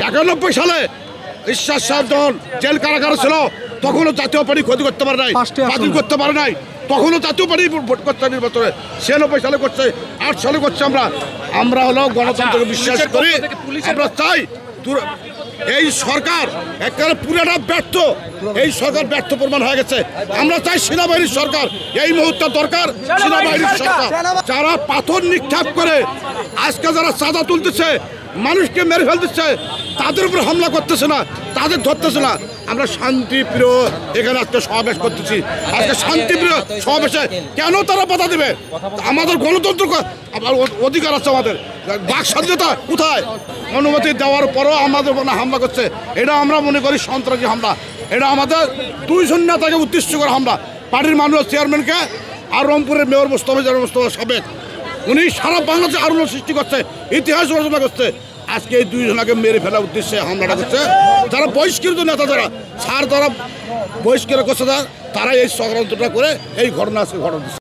91 সালে ঈশ্বর সাহেব যখন জেল কারাগারে ছিল তখনও জাতীয় পার্টি ক্ষতি করতে পারে নাই, বাতিল করতে পারে নাই। তখনও জাতীয় পার্টি ভোট করছে নির্বাচনে, 96 সালে করছে, 8 সালে করছে। আমরা হলো গণতন্ত্রকে বিশ্বাস করি। আমরা চাই এই সরকার একেবারে পুরোটা ব্যর্থ, এই সরকার ব্যর্থ প্রমাণ হয়ে গেছে। আমরা চাই সেনাবাহিনীর সরকার, এই মুহূর্তে দরকার সেনাবাহিনীর সরকার। যারা পাথর নিক্ষেপ করে আজকে যারা চাঁদা তুলতেছে, মানুষকে মেরে ফেলতেছে, তাদের উপর হামলা করতেছে না, তাদের ধরতেছে না। আমরা শান্তিপ্রিয় এখানে আজকে সমাবেশ করতেছি। আজকে শান্তিপ্রিয় সমাবেশে কেন তারা বাধা দেবে? আমাদের গণতন্ত্র অধিকার আছে, আমাদের বাক স্বাধীনতা কোথায়? অনুমতি দেওয়ার পরও আমাদের মনে হামলা করছে, এটা আমরা মনে করি সন্ত্রাসী হামলা। এটা আমাদের 2 জন নেতাকে উদ্দেশ্য করে হামলা। পার্টির মাননীয় চেয়ারম্যানকে আর রংপুরের মেয়র মোস্তফা সাবেক, উনি সারা বাংলাদেশে আলোড়ন সৃষ্টি করছে, ইতিহাস রচনা করছে। আজকে এই 2 জনকে মেরে ফেলার উদ্দেশ্যে হামলাটা করছে। যারা বহিষ্কৃত নেতা, যারা বহিষ্কার করছে, তারা এই ষড়যন্ত্রটা করে এই ঘটনা আজকে ঘটনা দিচ্ছে।